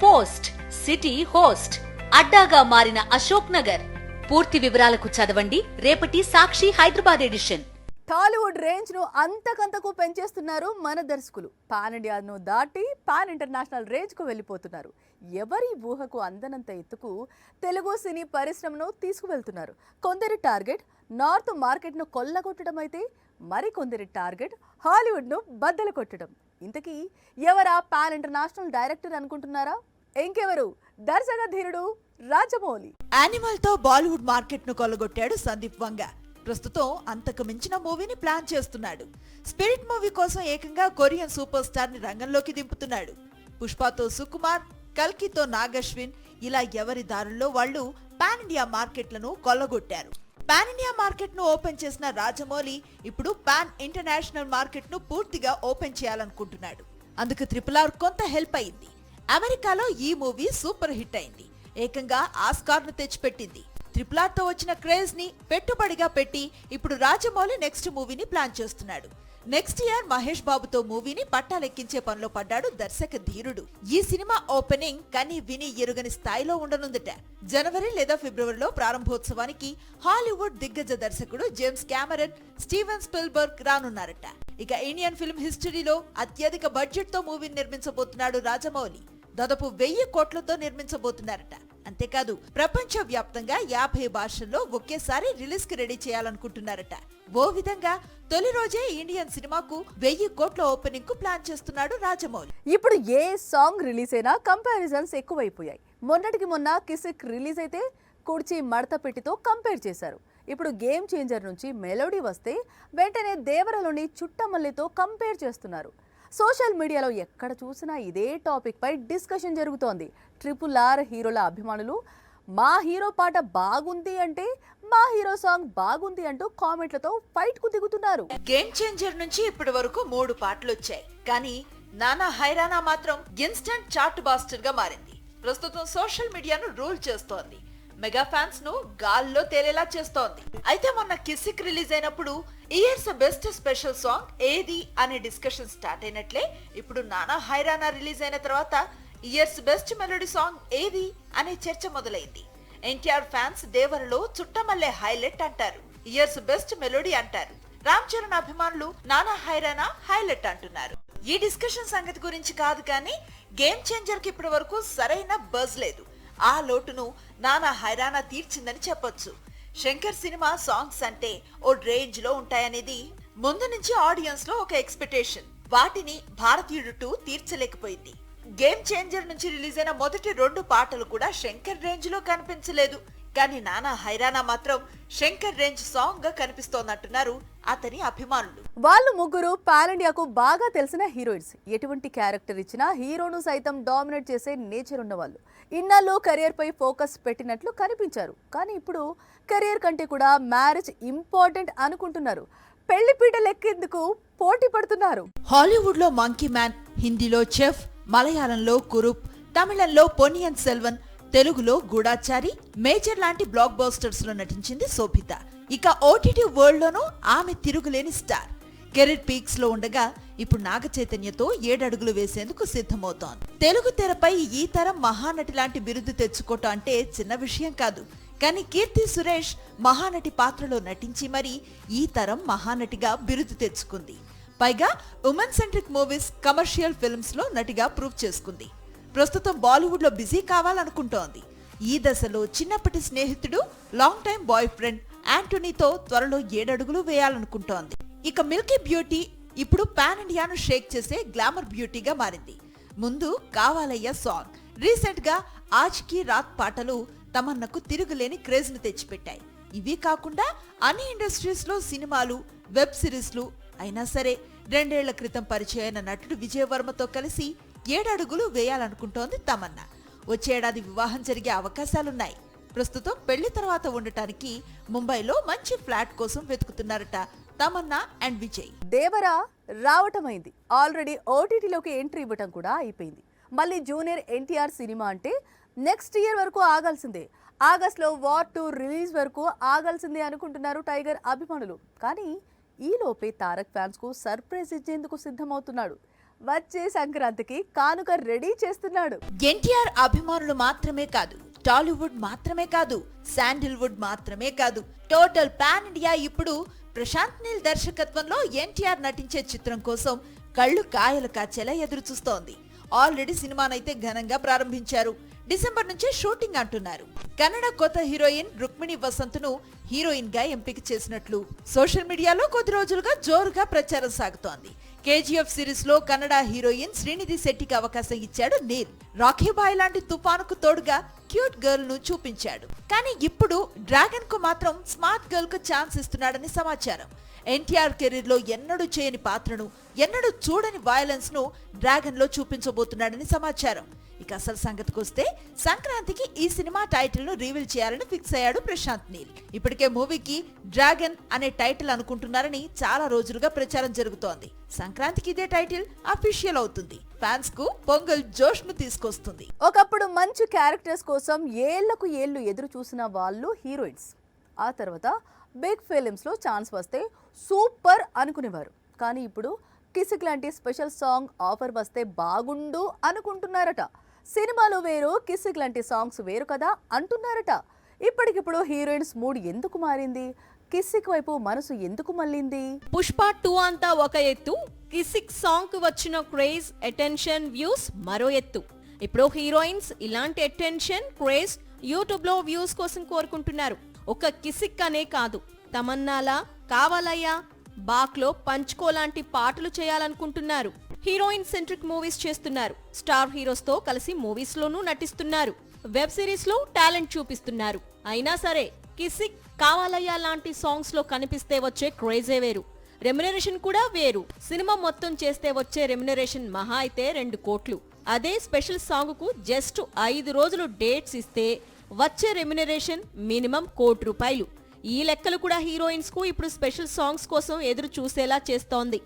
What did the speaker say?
Post city host అడ్డాగా మారిన అశోక్ నగర్. పూర్తి వివరాలకు చదవండి రేపటి సాక్షి హైదరాబాద్ ఎడిషన్. టాలీవుడ్ రేంజ్ ను అంతకంతకు పెంచేస్తున్నారు మన దర్శకులు. పాన్ ఇండియాను దాటి పాన్ ఇంటర్నేషనల్ రేంజ్ కు వెళ్లిపోతున్నారు. ఎవరి ఊహకు అందనంత ఎత్తుకు తెలుగు సినీ పరిశ్రమను తీసుకువెళ్తున్నారు. కొందరి టార్గెట్ నార్త్ మార్కెట్ ను కొల్లగొట్టడం అయితే మరికొందరి టార్గెట్ హాలీవుడ్ ను బద్దలు కొట్టడం. ఇంతకీ ఎవరా పాన్ ఇంటర్నేషనల్ డైరెక్టర్ అనుకుంటున్నారా? ఇంకెవరు, దర్శక ధీరుడు రాజమౌళి. యానిమల్ తో బాలీవుడ్ మార్కెట్ ను కొల్లగొట్టాడు సందీప్ వంగ. ప్రస్తుతం అంతకు మించిన మూవీని ప్లాన్ చేస్తున్నాడు. స్పిరిట్ మూవీ కోసం ఏకంగా కొరియన్ సూపర్ స్టార్ ని రంగంలోకి దింపుతున్నాడు. పుష్పతో సుకుమార్, కల్కితో నాగశ్విన్, ఇలా ఎవరి దారుల్లో వాళ్ళు పాన్ ఇండియా మార్కెట్లను కొల్లగొట్టారు. పాన్ ఇండియా మార్కెట్ ను ఓపెన్ చేసిన రాజమౌళి ఇప్పుడు పాన్ ఇంటర్నేషనల్ మార్కెట్ ను పూర్తిగా ఓపెన్ చేయాలనుకుంటున్నాడు. అందుకు RRR కొంత హెల్ప్ అయింది. అమెరికాలో ఈ మూవీ సూపర్ హిట్ అయింది. ఏకంగా ఆస్కార్ ను తెచ్చిపెట్టింది. RRR తో వచ్చిన క్రేజ్ ని పెట్టుబడిగా పెట్టి ఇప్పుడు రాజమౌళి నెక్స్ట్ మూవీని ప్లాన్ చేస్తున్నాడు. నెక్స్ట్ ఇయర్ మహేష్ బాబుతో మూవీని పట్టాలెక్కించే పనిలో పడ్డాడు దర్శక ధీరుడు. ఈ సినిమా ఓపెనింగ్ కని విని ఎరుగని స్థాయిలో ఉండనుందట. జనవరి లేదా ఫిబ్రవరిలో ప్రారంభోత్సవానికి హాలీవుడ్ దిగ్గజ దర్శకుడు జేమ్స్ కెమెరన్, స్టీవెన్ స్పిల్బర్గ్ రానున్నారట. ఇక ఇండియన్ ఫిల్మ్ హిస్టరీలో అత్యధిక బడ్జెట్ తో మూవీని నిర్మించబోతున్నాడు రాజమౌళి. దాదాపు 1000 కోట్లతో నిర్మించబోతున్నారట. అంతేకాదు ప్రపంచ వ్యాప్తంగా 50 భాషల్లో ఒకేసారి రిలీజ్ కి రెడీ చేయాలనుకుంటున్నారట. ఓ విధంగా తొలి రోజే ఇండియన్ సినిమాకు 1000 కోట్ల ఓపెనింగ్ కు ప్లాన్ చేస్తున్నాడు రాజమౌళి. ఇప్పుడు ఏ సాంగ్ రిలీజ్ అయినా కంపారిజన్స్ ఎక్కువైపోయాయి. మొన్నటికి మొన్న కిసిక్ రిలీజ్ అయితే కుర్చీ మడత పెట్టితో కంపేర్ చేశారు. ఇప్పుడు గేమ్ చేంజర్ నుంచి మెలోడీ వస్తే వెంటనే దేవరలోని చుట్టమల్లితో కంపేర్ చేస్తున్నారు. సోషల్ మీడియాలో ఎక్కడ చూసినా ఇదే టాపిక్ పై డిస్కషన్ జరుగుతోంది. RRR హీరోల అభిమానులు మా హీరో పాట బాగుంది అంటే మా హీరో సాంగ్ బాగుంది అంటూ కామెంట్లతో ఫైట్ కు దిగుతున్నారు. గేమ్ చేంజర్ నుంచి ఇప్పటి వరకు 3 పాటలు వచ్చాయి. కానీ నానా హైరానా మాత్రం ఇన్స్టంట్ చార్ట్ బాస్టర్ గా మారింది. ప్రస్తుతం సోషల్ మీడియాను రూల్ చేస్తోంది. మెగా ఫ్యాన్స్ ను గాల్లో తేలేలా చేస్తోంది. అయితే మొన్న కిసిక్ రిలీజ్ అయినప్పుడు ఇయర్స్ బెస్ట్ స్పెషల్ సాంగ్ ఏది అనే డిస్కషన్ స్టార్ట్ అయినట్లే ఇప్పుడు నానా హైరానా రిలీజ్ అయిన తర్వాత ఇయర్స్ బెస్ట్ మెలోడీ సాంగ్ ఏది అనే చర్చ మొదలైంది. ఎన్టీఆర్ ఫ్యాన్స్ దేవరలో చుట్టమల్లె హైలైట్ అంటారు, ఇయర్స్ బెస్ట్ మెలోడీ అంటారు. రామ్ చరణ్ అభిమానులు నానా హైరానా హైలైట్ అంటున్నారు. ఈ డిస్కషన్ సంగతి గురించి కాదు, కానీ గేమ్ చేంజర్ కి ఇప్పటి వరకు సరైన బజ్ లేదు. ఆ లోటును నానా హైరానా తీర్చిందని చెప్పొచ్చు. శంకర్ సినిమా సాంగ్స్ అంటే ఓ రేంజ్ లో ఉంటాయనేది ముందు నుంచి ఆడియన్స్ లో ఒక ఎక్స్పెక్టేషన్. వాటిని భారతీయుడు 2 తీర్చలేకపోయింది. గేమ్ చేంజర్ నుంచి రిలీజ్ అయిన మొదటి 2 పాటలు కూడా శంకర్ రేంజ్ లో కనిపించలేదు. కానీ నానా హైరానా మాత్రం శంకర్ రేంజ్ సాంగ్ గా కనిపిస్తోందంటున్నారు అతని అభిమానులు. వాళ్ళు ముగ్గురు పాన్ ఇండియాకు బాగా తెలిసిన హీరోయిన్స్. ఎటువంటి క్యారెక్టర్ ఇచ్చినా హీరోను సైతం డామినేట్ చేసే నేచర్ ఉన్నవాళ్ళు. ఇన్నాళ్ళు కెరియర్ పై ఫోకస్ పెట్టినట్లు కనిపించారు. కానీ ఇప్పుడు కెరియర్ కంటే కూడా మ్యారేజ్ ఇంపార్టెంట్ అనుకుంటున్నారు. పెళ్లి పీట లెక్కేందుకు పోటీ పడుతున్నారు. హాలీవుడ్ లో మంకీ మ్యాన్, హిందీలో చెఫ్, మలయాళంలో కురుప్, తమిళంలో పొన్నియిన్ సెల్వన్, తెలుగులో గూఢాచారి, మేజర్ లాంటి బ్లాక్ బస్టర్స్ లో నటించింది శోభిత. ఇక ఓటీటీ వరల్డ్ లోనూ ఆమె తిరుగులేని స్టార్. కెరీర్ పీక్స్ లో ఉండగా ఇప్పుడు నాగ చైతన్యతో 7 అడుగులు వేసేందుకు సిద్ధమవుతోంది. తెలుగు తెరపై ఈ తరం మహానటి లాంటి బిరుదు తెచ్చుకోవటం అంటే చిన్న విషయం కాదు. కానీ కీర్తి సురేష్ మహానటి పాత్రలో నటించి మరీ ఈ తరం మహానటిగా బిరుదు తెచ్చుకుంది. పైగా women centric movies, commercial films లో నటిగా ప్రూవ్ చేసుకుంది. ప్రస్తుతం బాలీవుడ్ లో బిజీ కావాలనుకుంటోంది. ఈ దశలో చిన్నప్పటి స్నేహితుడు, లాంగ్ టైం బాయ్ ఫ్రెండ్ యాంటోనీతో త్వరలో 7 అడుగులు వేయాలనుకుంటోంది. ఇక మిల్కీ బ్యూటీ ఇప్పుడు పాన్ ఇండియాను షేక్ చేసే గ్లామర్ బ్యూటీగా మారింది. ముందు కావాలయ్య సాంగ్, రీసెంట్ గా ఆజ్ కీ రాత్ పాటలు తమన్నకు తిరుగులేని క్రేజ్ ను తెచ్చిపెట్టాయి. ఇవి కాకుండా అన్ని ఇండస్ట్రీస్ లో సినిమాలు, వెబ్ సిరీస్లు అయినా సరే 2 ఏళ్ల క్రితం పరిచయమైన నటుడు విజయ్ వర్మతో కలిసి 7 అడుగులు వేయాలనుకుంటోంది తమన్నా. వచ్చే ఏడాది వివాహం జరిగే అవకాశాలున్నాయి. ప్రస్తుతం పెళ్లి తర్వాత ఉండటానికి ముంబైలో మంచి ఫ్లాట్ కోసం వెతుకుతున్నారట తమన్నా అండ్ విజయ్. దేవరా రావటమైంది. ఆల్రెడీ ఓటీటీలోకి ఎంట్రీ ఇవ్వటం కూడా అయిపోయింది. మళ్ళీ జూనియర్ ఎన్టీఆర్ సినిమా అంటే నెక్స్ట్ ఇయర్ వరకు ఆగాల్సిందే. ఆగస్ట్లో వార్ 2 రిలీజ్ వరకు ఆగాల్సిందే అనుకుంటున్నారు టైగర్ అభిమానులు. కానీ ఈ లోపే తారక్ ఫ్యాన్స్ కు సర్ప్రైజ్ ఇచ్చేందుకు సిద్ధమవుతున్నాడు. వచ్చే సంక్రాంతికి కానుక రెడీ చేస్తున్నాడు. ఎన్టీఆర్ అభిమానులు మాత్రమే కాదు, టాలీవుడ్ మాత్రమే కాదు, శాండిల్వుడ్ మాత్రమే కాదు, టోటల్ పాన్ ఇండియా ఇప్పుడు ప్రశాంత్ నీల్ దర్శకత్వంలో ఎన్టీఆర్ నటించే చిత్రం కోసం కళ్ళు కాయలు కాచేలా ఎదురు చూస్తోంది. ఆల్రెడీ సినిమానైతే ఘనంగా ప్రారంభించారు. డిసెంబర్ నుంచే షూటింగ్ అంటున్నారు. కన్నడ కొత్త హీరోయిన్ రుక్మిణి వసంత్ ను హీరోయిన్ గా ఎంపిక చేసినట్లు సోషల్ మీడియాలో కొద్ది రోజులుగా జోరుగా ప్రచారం సాగుతోంది. కేజీఎఫ్ సిరీస్ లో కన్నడ హీరోయిన్ శ్రీనిధి శెట్టికి అవకాశం ఇచ్చాడు నీల్. రాఖీ బాయ్ లాంటి తుఫానుకు తోడుగా క్యూట్ గర్ల్ ను చూపించాడు. కానీ ఇప్పుడు డ్రాగన్ కు మాత్రం స్మార్ట్ గర్ల్ కు ఛాన్స్ ఇస్తున్నాడని సమాచారం. ఎన్టీఆర్ కెరీర్ లో ఎన్నడూ చేయని పాత్రను, ఎన్నడూ చూడని వయలెన్స్ ను డ్రాగన్ లో చూపించబోతున్నాడని సమాచారం. ఇక అసలు సంగతికొస్తే సంక్రాంతికి ఈ సినిమా టైటిల్ ను రివీల్ చేయాలని ఫిక్స్ అయ్యాడు ప్రశాంత్ నీల్. ఇప్పటికే మూవీకి డ్రాగన్ అనే టైటిల్ అనుకుంటున్నారని చాలా రోజులుగా ప్రచారం జరుగుతోంది. సంక్రాంతికి ఇదే టైటిల్ అఫీషియల్ అవుతుంది. ఫ్యాన్స్ కు పొంగల్ జోష్ ను తీసుకొస్తుంది. ఒకప్పుడు మంచి క్యారెక్టర్స్ కోసం ఏళ్లకు ఏళ్లు ఎదురు చూసిన వాళ్ళు హీరోయిన్స్. ఆ తర్వాత బిగ్ ఫిలిమ్స్ లో ఛాన్స్ వస్తే సూపర్ అనుకునేవారు. కానీ ఇప్పుడు కిసిక్ లాంటి స్పెషల్ సాంగ్ ఆఫర్ వస్తే బాగుండు అనుకుంటున్నారట. సినిమాలో వేరు, కిసిక్ లాంటి సాంగ్స్ వేరు కదా అంటున్నారట. ఇప్పటికిప్పుడు హీరోయిన్స్ మూడ్ ఎందుకు మారింది? కిసిక్ వైపు మనసు ఎందుకు మళ్ళింది? పుష్ప 2 అంతా ఒక ఎత్తు, కిసిక్ సాంగ్ కు వచ్చిన క్రేజ్, అటెన్షన్, వ్యూస్ మరో ఎత్తు. ఇప్పుడు హీరోయిన్స్ ఇలాంటి అటెన్షన్, క్రేజ్, యూట్యూబ్ లో వ్యూస్ కోసం కోరుకుంటున్నారు. ఒక కిసిక్ అనే కాదు, తమన్నాలా, కావాలయ్యా, బాక్లో పంచుకో లాంటి పాటలు చేయాలనుకుంటున్నారు. హీరోయిన్ సెంట్రిక్ మూవీస్ చేస్తున్నారు. స్టార్ హీరోస్ తో కలిసి మూవీస్ లోనూ నటిస్తున్నారు. వెబ్ సిరీస్ లో టాలెంట్ చూపిస్తున్నారు. అయినా సరే కిసిక్, కావాలయ్యా లాంటి సాంగ్స్ లో కనిపిస్తే వచ్చే క్రేజే వేరు, రెమ్యునరేషన్ కూడా వేరు. సినిమా మొత్తం చేస్తే వచ్చే రెమ్యునరేషన్ మహా అయితే 2 కోట్లు. అదే స్పెషల్ సాంగ్ కు జస్ట్ 5 రోజులు డేట్స్ ఇస్తే వచ్చే రెమ్యునరేషన్ మినిమం 1 కోటి రూపాయలు. ఈ లెక్కలు కూడా హీరోయిన్స్ కు ఇప్పుడు స్పెషల్ సాంగ్స్ కోసం ఎదురు చూసేలా చేస్తోంది.